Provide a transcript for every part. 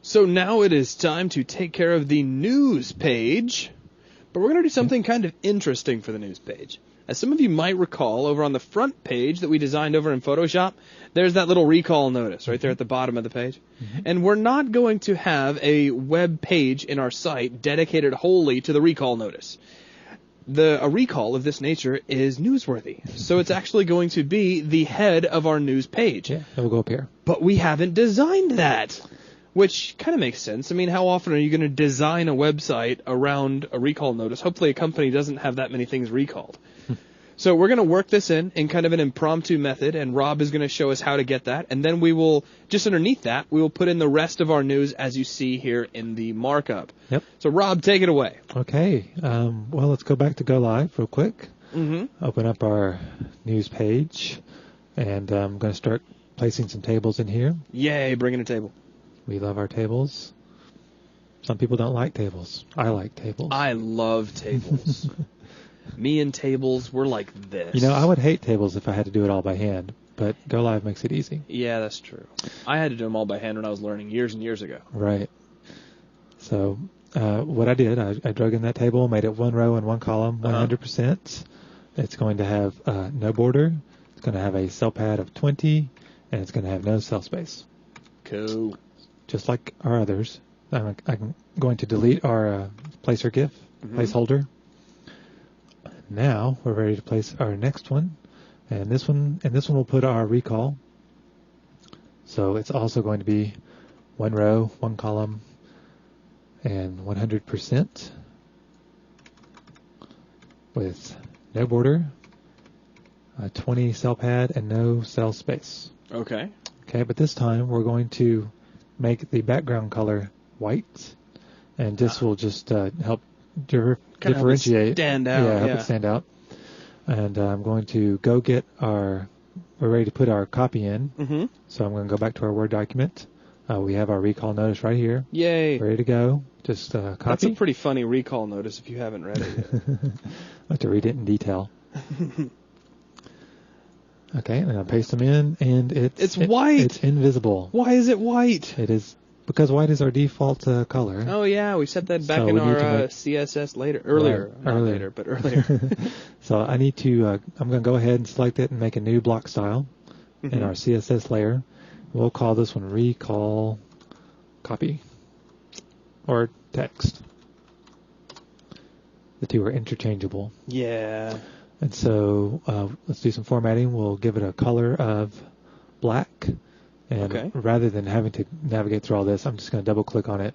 So now it is time to take care of the news page, but we're going to do something kind of interesting for the news page. As some of you might recall, over on the front page that we designed over in Photoshop, there's that little recall notice right there at the bottom of the page. And we're not going to have a web page in our site dedicated wholly to the recall notice. A recall of this nature is newsworthy, so it's actually going to be the head of our news page. Yeah, it will go up here. But we haven't designed that, which kind of makes sense. I mean, how often are you going to design a website around a recall notice? Hopefully a company doesn't have that many things recalled. So we're going to work this in kind of an impromptu method, and Rob is going to show us how to get that. And then we will, just underneath that, we will put in the rest of our news as you see here in the markup. Yep. So Rob, take it away. Okay. Well, let's go back to GoLive real quick. Open up our news page, and I'm going to start placing some tables in here. Yay, bring in a table. We love our tables. Some people don't like tables. I like tables. I love tables. Me and tables, we're like this. You know, I would hate tables if I had to do it all by hand, but GoLive makes it easy. Yeah, that's true. I had to do them all by hand when I was learning years and years ago. Right. So what I did, I drug in that table, made it one row and one column, 100%. It's going to have no border. It's going to have a cell pad of 20, and it's going to have no cell space. Cool. Just like our others. I'm going to delete our placer GIF, placeholder. Now we're ready to place our next one, and this one will put our recall. So it's also going to be one row, one column, and 100% with no border, 20 cell pad, and no cell space. Okay. Okay, but this time we're going to make the background color white, and this will just help differentiate. Stand out. Yeah, help it stand out. And I'm going to go get we're ready to put our copy in. So I'm going to go back to our Word document. We have our recall notice right here. Yay. Ready to go. Just copy. That's a pretty funny recall notice if you haven't read it yet. I have to read it in detail. Okay, and I'll paste them in, and it's white. It's invisible. Why is it white? It is because white is our default color. Oh yeah, we said that back So in we our need to make- CSS earlier. Right, Not earlier. later, but earlier. So I need to. I'm going to go ahead and select it and make a new block style in our CSS layer. We'll call this one recall copy or text. The two are interchangeable. Yeah. And so let's do some formatting. We'll give it a color of black. And rather than having to navigate through all this, I'm just going to double click on it.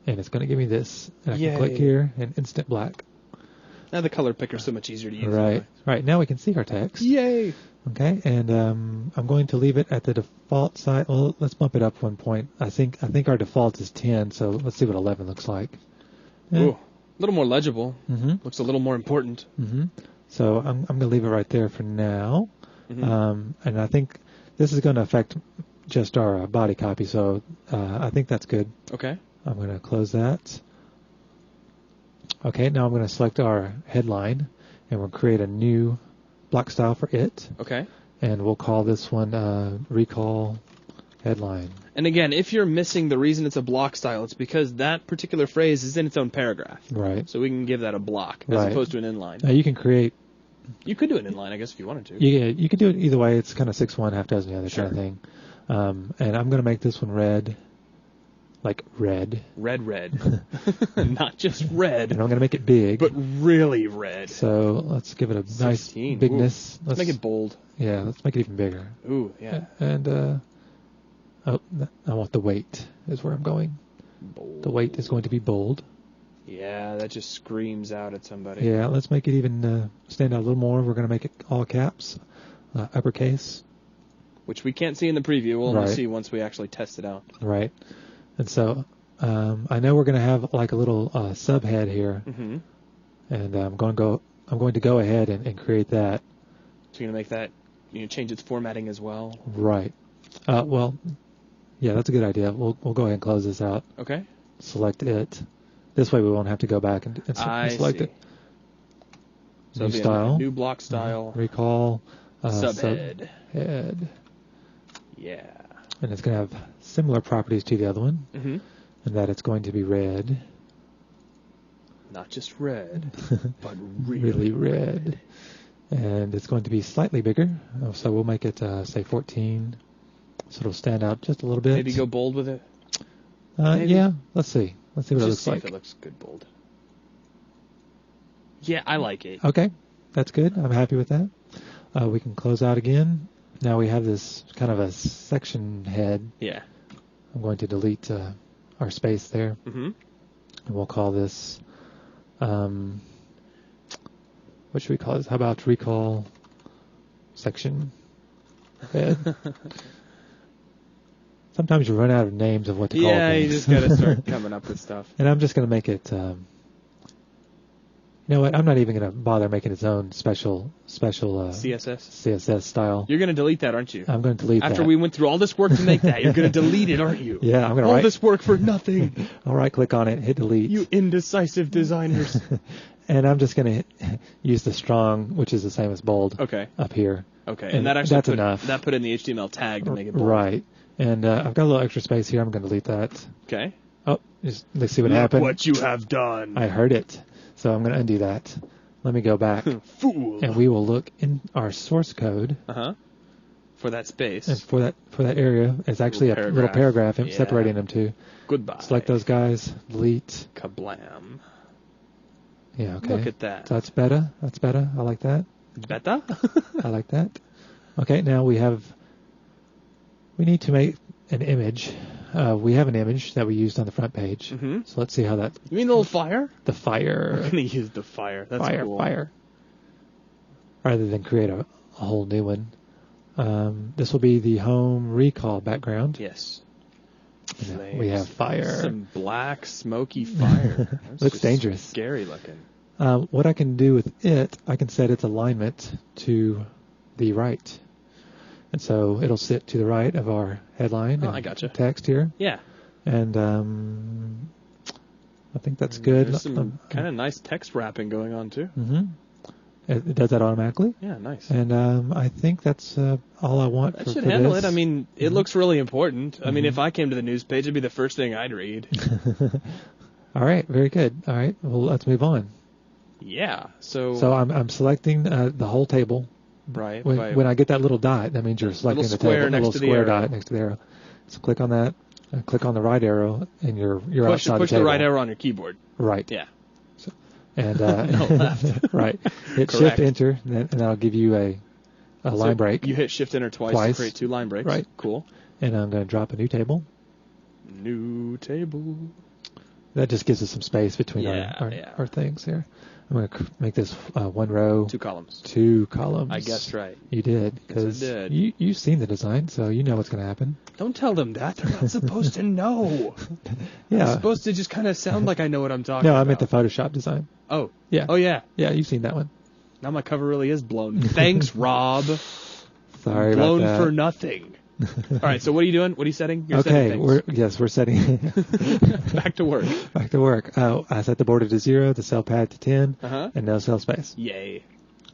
And it's going to give me this. And I can click here and instant black. Now the color picker's so much easier to use. Right. Right. Now we can see our text. Yay. Okay. And I'm going to leave it at the default size. Well, let's bump it up 1 point. I think our default is 10. So let's see what 11 looks like. Yeah. Ooh, a little more legible. Looks a little more important. So I'm going to leave it right there for now. And I think this is going to affect just our body copy, so I think that's good. Okay. I'm going to close that. Okay, now I'm going to select our headline, and we'll create a new block style for it. Okay. And we'll call this one recall headline. And again, if you're missing the reason it's a block style, it's because that particular phrase is in its own paragraph. Right. So we can give that a block as opposed to an inline. Now you can create... You could do an inline, I guess, if you wanted to. Yeah, you could do it either way. It's kind of 6-1, half dozen the other kind of thing. And I'm going to make this one red. Like red. Red. Not just red. And I'm going to make it big. But really red. So let's give it a 16. nice bigness. Let's make it bold. Yeah, let's make it even bigger. Ooh, yeah. And I want the weight is where I'm going. Bold. The weight is going to be bold. Yeah, that just screams out at somebody. Yeah, let's make it even stand out a little more. We're going to make it all caps, uppercase. Which we can't see in the preview. We'll only see once we actually test it out. Right. And so I know we're going to have like a little subhead here. And I'm going to go ahead and create that. So you're going to make that, change its formatting as well? Right. Well, yeah, that's a good idea. We'll go ahead and close this out. Okay. Select it. This way we won't have to go back and select it. So new style. New block style. Recall. Subhead. Subhead. Yeah. And it's going to have similar properties to the other one, in that it's going to be red. Not just red, but really red. And it's going to be slightly bigger. So we'll make it, say, 14. So it'll stand out just a little bit. Maybe go bold with it? Yeah, let's see. Let's see what it looks like. If it looks good bold. Yeah, I like it. Okay, that's good. I'm happy with that. We can close out again. Now we have this kind of a section head. Yeah. I'm going to delete our space there. And we'll call this, what should we call this? How about recall section head? Sometimes you run out of names of what to call things. Yeah, you just got to start coming up with stuff. And I'm just going to make it, you know what? I'm not even going to bother making its own special CSS style. You're going to delete that, aren't you? I'm going to delete that. After we went through all this work to make that, you're going to delete it, aren't you? Yeah, I'm going to all this work for nothing. I'll right-click on it, hit delete. You indecisive designers. And I'm just going to use the strong, which is the same as bold, up here. Okay, and that actually that's enough. That put in the HTML tag to make it bold. Right. And I've got a little extra space here. I'm going to delete that. Okay. Oh, let's see what happened. Look what you have done. I heard it. So I'm going to undo that. Let me go back. Fool. And we will look in our source code. For that space. And for that area, it's actually a little paragraph separating them two. Goodbye. Select those guys. Delete. Kablam. Yeah, okay. Look at that. So that's better. That's better. I like that. Better? I like that. Okay, now we need to make an image. We have an image that we used on the front page. So let's see how that... You mean the little fire? The fire. I'm going to use the fire. That's cool. Fire. Rather than create a whole new one. This will be the home recall background. Yes. We have fire. Some black, smoky fire. Looks dangerous. Scary looking. What I can do with it, I can set its alignment to the right. And so it'll sit to the right of our headline and I gotcha. Text here. Yeah. And I think that's good. There's some kind of nice text wrapping going on, too. It does that automatically. Yeah, nice. And I think that's all I want that for should handle this. it. I mean, it looks really important. I mean, if I came to the news page, it'd be the first thing I'd read. All right, very good. All right, well, let's move on. Yeah, so I'm selecting the whole table. Right. When I get that little dot, that means you're selecting the table. The little square dot next to the arrow. So click on that. Click on the right arrow, and you're outside the table. Push the right arrow on your keyboard. Right. Yeah. So, and no, left. Right. Hit Shift Enter, and that'll give you a line break. You hit Shift Enter twice to create two line breaks. Right. Cool. And I'm going to drop a new table. New table. That just gives us some space between our things here. I'm going to make this one row. 2 columns. 2 columns. I guessed right. You did. Because you've seen the design, so you know what's going to happen. Don't tell them that. They're not supposed to know. Yeah. I'm supposed to just kind of sound like I know what I'm talking about. No, I meant the Photoshop design. Oh. Yeah. Oh, yeah. Yeah, you've seen that one. Now my cover really is blown. Thanks, Rob. Sorry blown about that. for nothing. All right, so what are you doing? What are you setting? You're okay, setting we're setting. Back to work. Back to work. I set the border to 0, the cell pad to 10, and no cell space. Yay.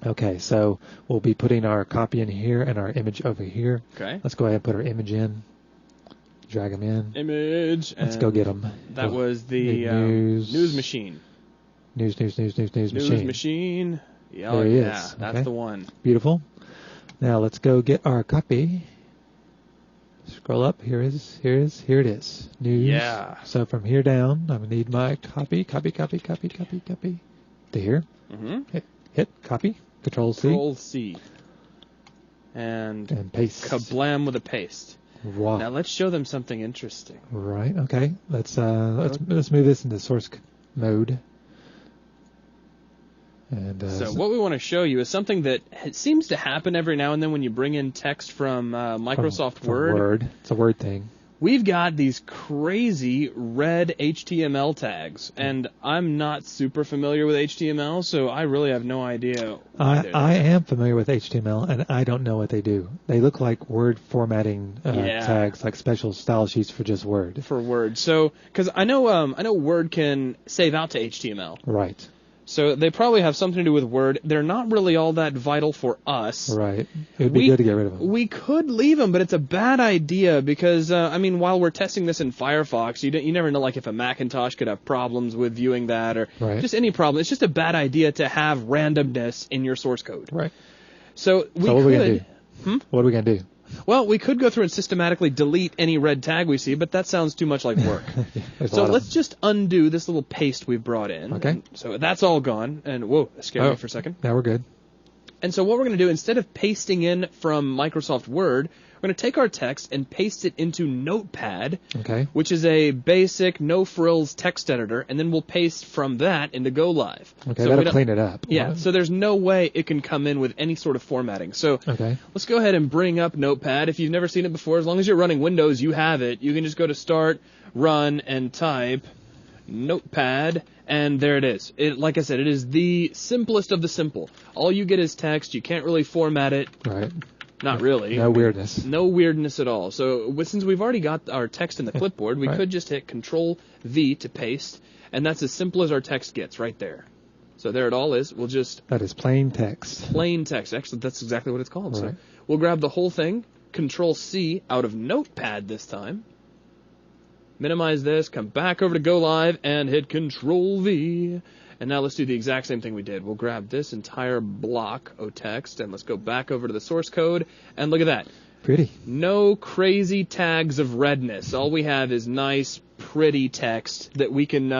Okay, so we'll be putting our copy in here and our image over here. Okay. Let's go ahead and put our image in. Drag them in. Image. Let's go get them. That was the news machine. News machine. News machine. Yeah, there he is. That's the one. Beautiful. Now let's go get our copy. Scroll up. Here it is. News. Yeah. So from here down, I'm going to need my copy to here. Mm-hmm. Hit copy. Control C. Control C. And paste. Kablam with a paste. Wow. Now let's show them something interesting. Right. Okay. Let's move this into source mode. And so what we want to show you is something that seems to happen every now and then when you bring in text from Microsoft Word. It's a Word thing. We've got these crazy red HTML tags, and I'm not super familiar with HTML, so I really have no idea. I am familiar with HTML, and I don't know what they do. They look like Word formatting tags, like special style sheets for just Word. For Word. So, because I know Word can save out to HTML. Right. So they probably have something to do with Word. They're not really all that vital for us. Right. It would be good to get rid of them. We could leave them, but it's a bad idea because, while we're testing this in Firefox, you never know, like, if a Macintosh could have problems with viewing that or just any problem. It's just a bad idea to have randomness in your source code. Right. So what are we going to do? What are we going to do? Well, we could go through and systematically delete any red tag we see, but that sounds too much like work. So let's just undo this little paste we brought in. Okay. So that's all gone. And whoa, that scared me for a second. Now we're good. And so what we're going to do, instead of pasting in from Microsoft Word, we're going to take our text and paste it into Notepad, which is a basic, no-frills text editor, and then we'll paste from that into GoLive. Okay, so that'll clean it up. Yeah, so there's no way it can come in with any sort of formatting. So let's go ahead and bring up Notepad. If you've never seen it before, as long as you're running Windows, you have it. You can just go to Start, Run, and type Notepad, and there it is. Like I said, it is the simplest of the simple. All you get is text. You can't really format it. Right. Not really. No weirdness. No weirdness at all. So since we've already got our text in the clipboard, we could just hit Control-V to paste, and that's as simple as our text gets right there. So there it all is. We'll just... That is plain text. Plain text. Actually, that's exactly what it's called. Right. So we'll grab the whole thing, Control-C out of Notepad this time. Minimize this, come back over to GoLive, and hit Control-V. And now let's do the exact same thing we did. We'll grab this entire block of text, and let's go back over to the source code, and look at that. Pretty. No crazy tags of redness. All we have is nice, pretty text that we can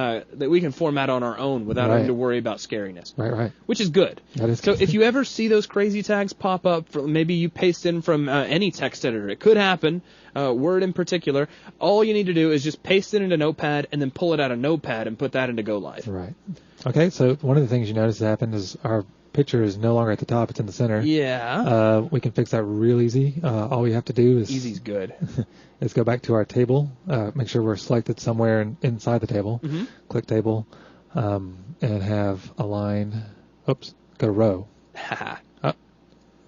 format on our own without having to worry about scariness. Right. Which is good. That is so if you ever see those crazy tags pop up, maybe you paste in from any text editor. It could happen, Word in particular. All you need to do is just paste it into Notepad and then pull it out of Notepad and put that into GoLive. Right. Okay, so one of the things you notice that happened is our picture is no longer at the top, it's in the center. Yeah. We can fix that real easy. All we have to do is... Easy's good. is go back to our table, make sure we're selected somewhere inside the table, click table, and have a line, go to row.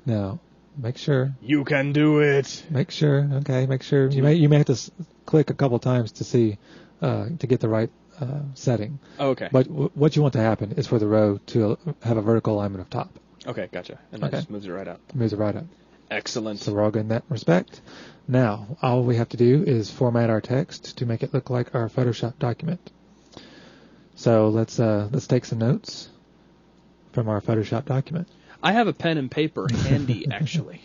Now, make sure. You can do it. Make sure, make sure. You may have to click a couple times to see, to get the right setting. Okay. But what you want to happen is for the row to have a vertical alignment of top. Okay, gotcha. And that just moves it right up. Moves it right up. Excellent. So we're all good in that respect. Now, all we have to do is format our text to make it look like our Photoshop document. So let's take some notes from our Photoshop document. I have a pen and paper handy, actually.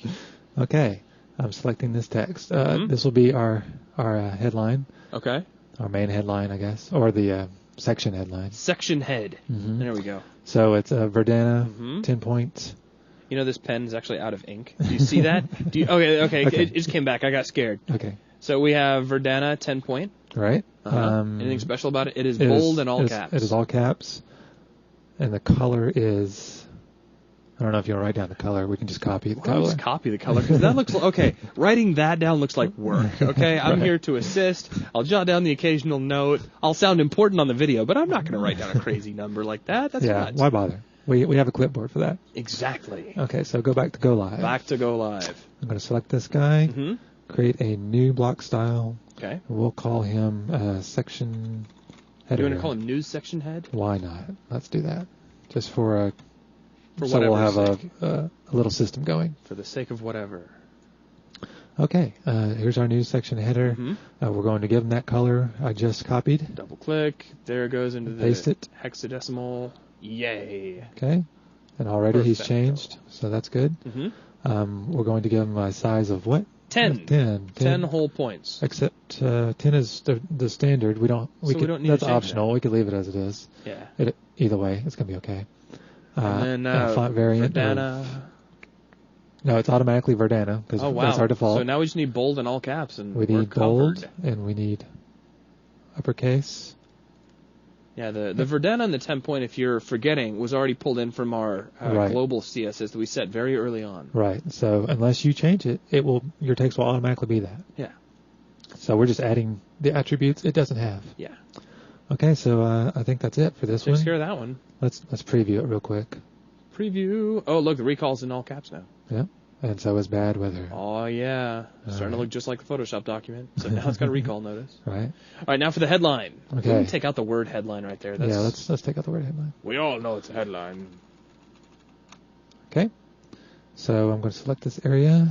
Okay. I'm selecting this text. This will be our headline. Okay. Our main headline, I guess, or the section headline. Section head. There we go. So it's Verdana, 10 points. You know this pen is actually out of ink. Do you see that? Okay. It just came back. I got scared. Okay. So we have Verdana 10 point. Right. Anything special about it? It is bold and all caps. It is all caps. And the color is... I don't know if you want to write down the color. We can just copy the color. Just copy the color because that looks okay. Writing that down looks like work. Okay, I'm here to assist. I'll jot down the occasional note. I'll sound important on the video, but I'm not going to write down a crazy number like that. That's nuts. Why bother? We have a clipboard for that. Exactly. Okay, so go back to GoLive. Back to GoLive. I'm going to select this guy. Create a new block style. Okay. We'll call him section header. You want to call him news section head? Why not? Let's do that. Just for a. So we'll have a little system going. For the sake of whatever. Okay, here's our news section header. We're going to give them that color I just copied. Double click. There it goes into the hexadecimal. Yay. Okay, and already he's changed, so that's good. We're going to give him a size of what? 10. 10 whole points. Except 10 is the standard. We don't need that's optional. We could leave it as it is. Yeah. Either way, it's going to be okay. And then font variant. Verdana. No, it's automatically Verdana because that's our default. So now we just need bold and all caps, and we need bold and we need uppercase. Yeah, the Verdana and the 10 point, if you're forgetting, was already pulled in from our global CSS that we set very early on. Right. So unless you change it, your text will automatically be that. Yeah. So we're just adding the attributes it doesn't have. Yeah. Okay, so I think that's it for this one. Takes care of that one. Let's preview it real quick. Preview. Oh, look, the recall's in all caps now. Yeah. And so is bad weather. Oh, yeah. Starting to look just like the Photoshop document. So now it's got a recall notice. Right. All right, now for the headline. Okay. We can take out the word headline right there. Yeah, let's take out the word headline. We all know it's a headline. Okay. So I'm going to select this area.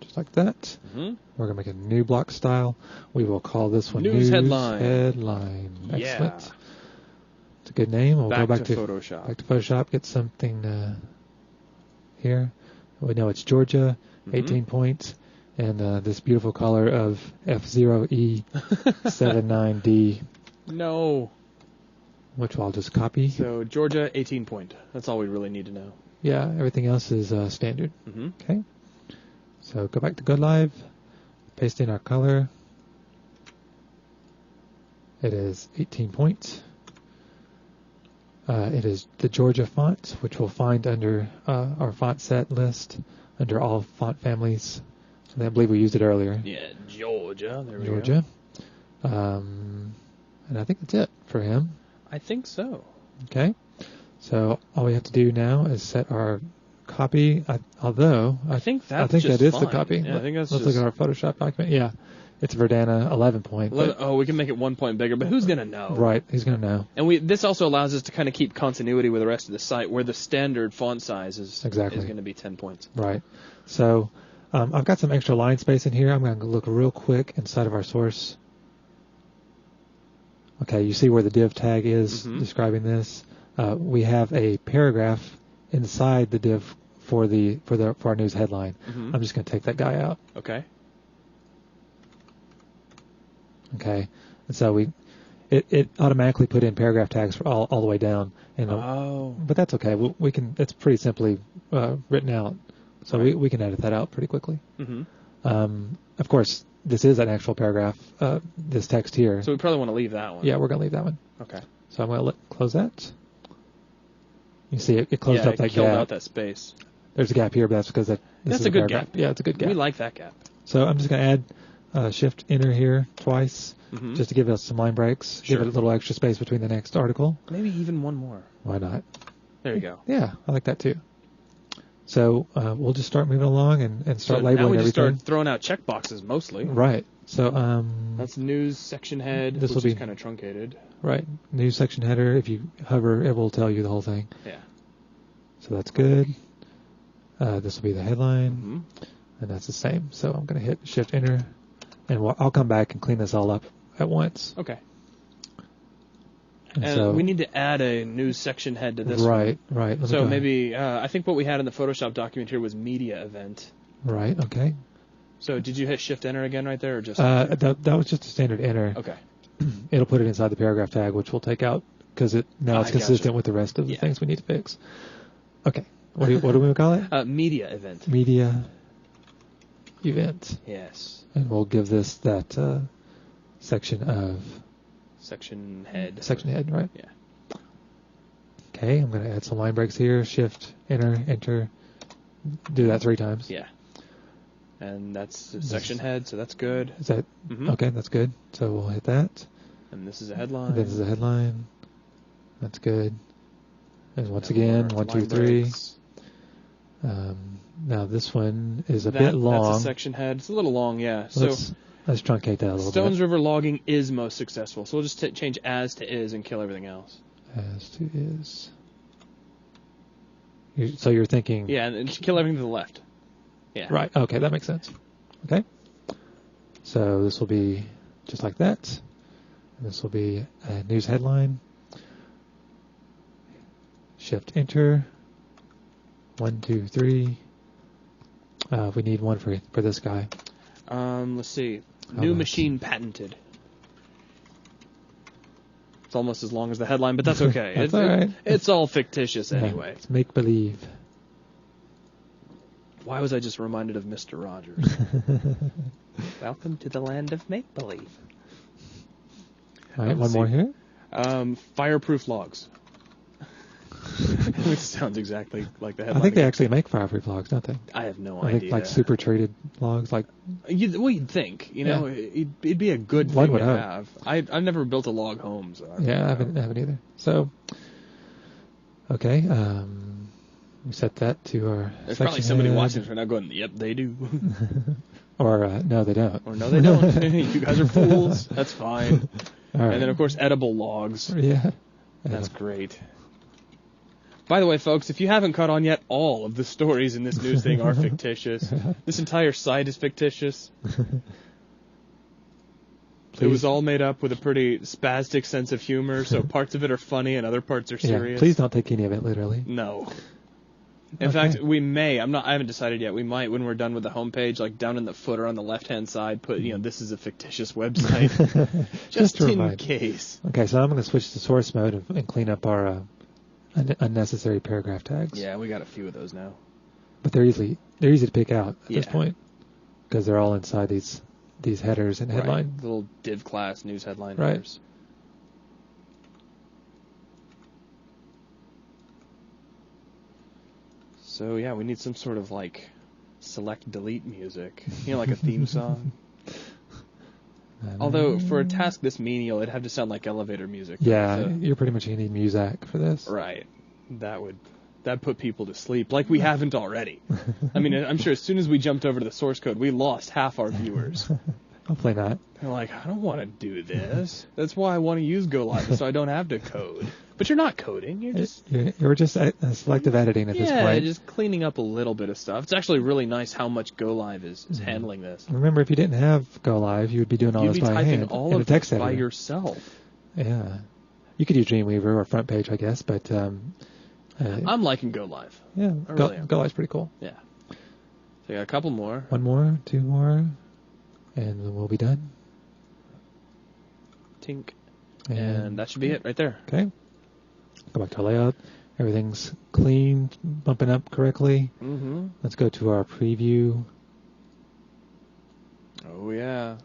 Just like that. Mm-hmm. We're going to make a new block style. We will call this one News Headline. Excellent. Yeah. It's a good name. We'll go back to Photoshop. Back to Photoshop. Get something here. We know it's Georgia, 18 points, and this beautiful color of F0E79D. No. Which I'll just copy. So Georgia, 18 point. That's all we really need to know. Yeah, everything else is standard. Mm-hmm. Okay. So go back to GoLive, paste in our color. It is 18 points. It is the Georgia font, which we'll find under our font set list, under all font families. I believe we used it earlier. Yeah, Georgia. There we go. And I think that's it for him. I think so. Okay. So all we have to do now is set our copy. I think that is the copy. Yeah, I think that's Let's look at our Photoshop document. Yeah. It's Verdana 11 point. We can make it 1 point bigger, but who's going to know? Right, who's going to know? And this also allows us to kind of keep continuity with the rest of the site, where the standard font size is going to be 10 points. Right. So I've got some extra line space in here. I'm going to look real quick inside of our source. Okay, you see where the div tag is describing this. We have a paragraph inside the div for our news headline. I'm just going to take that guy out. Okay. Okay, and so it automatically put in paragraph tags for all the way down. But that's okay. We can. It's pretty simply written out, so we can edit that out pretty quickly. Of course, this is an actual paragraph. This text here. So we probably want to leave that one. Yeah, we're going to leave that one. Okay. So I'm going to close that. You see, it closed up that gap. Killed out that space. There's a gap here, but that's because that's a good gap. Yeah, it's a good gap. We like that gap. So I'm just going to add Shift Enter here twice, just to give us some line breaks. Sure. Give it a little extra space between the next article. Maybe even one more. Why not? There you go. Yeah, I like that too. So we'll just start moving along and start labeling everything. Now we just start throwing out checkboxes mostly. Right. So that's news section head, which is kind of truncated. Right. News section header. If you hover, it will tell you the whole thing. Yeah. So that's good. This will be the headline, and that's the same. So I'm going to hit Shift Enter. And I'll come back and clean this all up at once. Okay. And so we need to add a new section head to this one. Right. So maybe, I think what we had in the Photoshop document here was media event. Right, okay. So did you hit Shift Enter again right there, or just... that was just a standard Enter. Okay. It'll put it inside the paragraph tag, which we'll take out, because now it's consistent with the rest of the things we need to fix. Okay. What do we call it? Media event. Media event. Yes. And we'll give this that section of... Section head. Section head, right? Yeah. Okay, I'm going to add some line breaks here. Shift, Enter. Do that 3 times. Yeah. And that's section head, so that's good. Is that... Okay, that's good. So we'll hit that. And this is a headline. This is a headline. That's good. And once again, 1, 2, 3. Now this one is a bit long. That's a section head. It's a little long, yeah. Let's truncate that a little bit. Stones River logging is most successful. So we'll just change as to is and kill everything else. As to is. So you're thinking... Yeah, and kill everything to the left. Yeah. Right. Okay, that makes sense. Okay. So this will be just like that. And this will be a news headline. Shift Enter. 1, 2, 3. We need one for this guy. Let's see. New machine patented. It's almost as long as the headline, but that's okay. That's all right. It's all fictitious anyway. It's make-believe. Why was I just reminded of Mr. Rogers? Welcome to the land of make-believe. All right, one more here. Fireproof logs. Which sounds exactly like the headline. I think they actually make fireproof logs, don't they? I have no idea. idea. Like super treated logs, like... You'd think, it'd be a good thing to have. I've never built a log home, so... I haven't either. So, okay, We set that to our There's section probably somebody head. watching this right now going, yep, they do. Or no, they don't. Or no, they don't. You guys are fools. That's fine. All right. And then, of course, edible logs. Yeah. That's great. By the way, folks, if you haven't caught on yet, all of the stories in this news thing are fictitious. This entire site is fictitious. It was all made up with a pretty spastic sense of humor, so parts of it are funny and other parts are serious. Yeah, please don't take any of it literally. No. In fact, we may, I haven't decided yet, we might, when we're done with the homepage, like down in the footer on the left-hand side, put, this is a fictitious website, just in case. Okay, so I'm going to switch to source mode and clean up our unnecessary paragraph tags. Yeah, we got a few of those now. But they're easy to pick out at this point, because they're all inside these headers and headline. Right. Little div class news headline right. headers. So yeah, we need some sort of like select delete music, like a theme song. Although for a task this menial, it'd have to sound like elevator music. Yeah, so. You're pretty much gonna need music for this. Right. That'd put people to sleep, like we haven't already. I'm sure as soon as we jumped over to the source code, we lost half our viewers. Hopefully not. They're like, I don't want to do this. That's why I want to use GoLive, so I don't have to code. But you're not coding. You're just selective editing at this point. Yeah, just cleaning up a little bit of stuff. It's actually really nice how much GoLive is handling this. Remember, if you didn't have GoLive, you would be doing all this by hand. You'd be typing all of this by yourself. Yeah. You could use Dreamweaver or Front Page, I guess, but... I'm liking GoLive. Yeah, GoLive's pretty cool. Yeah. So you got a couple more. One more, two more, and then we'll be done. Tink. And that should be it right there. Okay. Go back to our layout. Everything's clean, bumping up correctly. Mm-hmm. Let's go to our preview. Oh, yeah.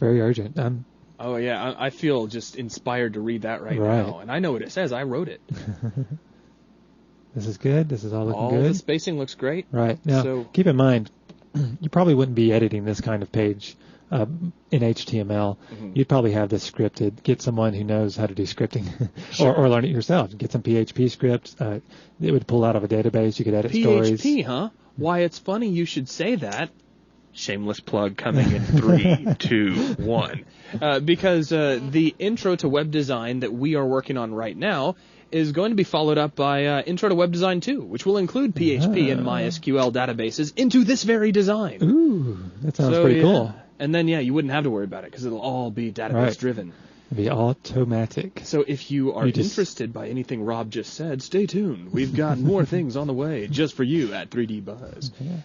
Very urgent. Oh, yeah. I feel just inspired to read that right now. And I know what it says. I wrote it. This is good. This is all looking good. All the spacing looks great. Right. Now, keep in mind, you probably wouldn't be editing this kind of page in HTML. Mm-hmm. You'd probably have this scripted. Get someone who knows how to do scripting or learn it yourself. Get some PHP scripts. It would pull out of a database. You could edit stories. PHP, huh? Why, it's funny you should say that. Shameless plug coming in 3, 2, 1. Because the intro to web design that we are working on right now is going to be followed up by Intro to Web Design 2, which will include PHP and MySQL databases into this very design. Ooh, that sounds pretty cool. And then, you wouldn't have to worry about it because it'll all be database-driven. It'll be automatic. So if you are interested by anything Rob just said, stay tuned. We've got more things on the way just for you at 3D Buzz. Yeah.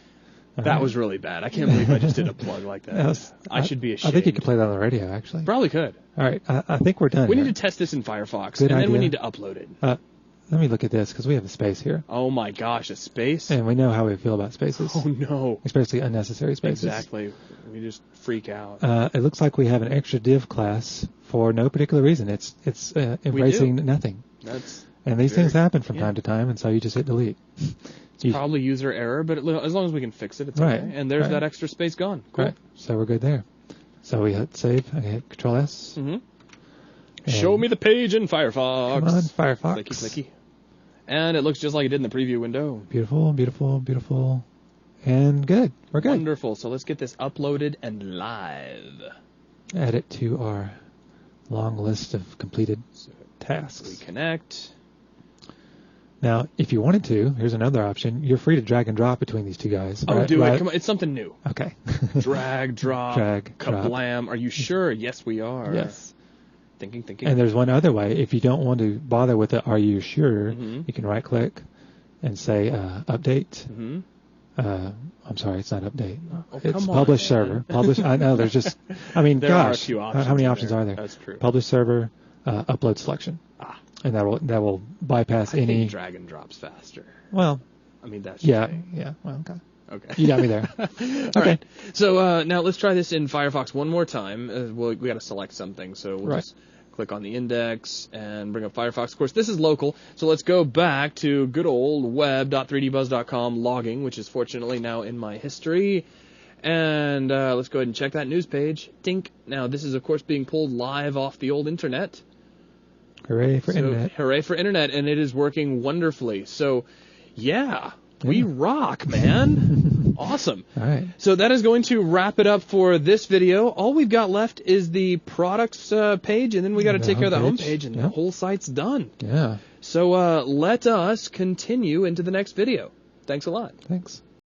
That was really bad. I can't believe I just did a plug like that. I should be ashamed. I think you could play that on the radio, actually. Probably could. All right. I think we're done. We need to test this in Firefox, Good and idea. then we need to upload it. Let me look at this, because we have a space here. Oh, my gosh, a space? And we know how we feel about spaces. Oh, no. Especially unnecessary spaces. Exactly. We just freak out. It looks like we have an extra div class for no particular reason. It's embracing nothing. And these things happen from time to time, and so you just hit delete. It's probably user error, but as long as we can fix it, it's okay. And there's that extra space gone. Cool. Right. So we're good there. So we hit save. I hit Control S. Mm-hmm. Show me the page in Firefox. Come on, Firefox. Clicky, clicky. And it looks just like it did in the preview window. Beautiful, beautiful, beautiful. And good. We're good. Wonderful. So let's get this uploaded and live. Add it to our long list of completed tasks. Reconnect. Now, if you wanted to, here's another option. You're free to drag and drop between these two guys. Oh, do it. Come on. It's something new. Okay. Drag, drop, kablam. Are you sure? Yes, we are. Yes. Thinking. And there's one other way. If you don't want to bother with it, are you sure? Mm-hmm. You can right-click and say update. Mm-hmm. I'm sorry, it's not update. Oh, it's publish server. Publish. I know. There's just. I mean, there gosh, are a few options how many options are there? That's true. Publish server, upload selection. And that will bypass any. I think drag and drops faster. Well, I mean that's yeah. Well, okay. You got me there. Okay. All right. So now let's try this in Firefox one more time. We got to select something, so we'll just click on the index and bring up Firefox. Of course, this is local, so let's go back to good old web.3dbuzz.com logging, which is fortunately now in my history. And let's go ahead and check that news page. Tink. Now this is of course being pulled live off the old internet. Hooray for internet. Hooray for internet, and it is working wonderfully. So Yeah. We rock, man. Awesome. All right. So that is going to wrap it up for this video. All we've got left is the products page, and then we got to take care of the home page, and the whole site's done. Yeah. So let us continue into the next video. Thanks a lot. Thanks.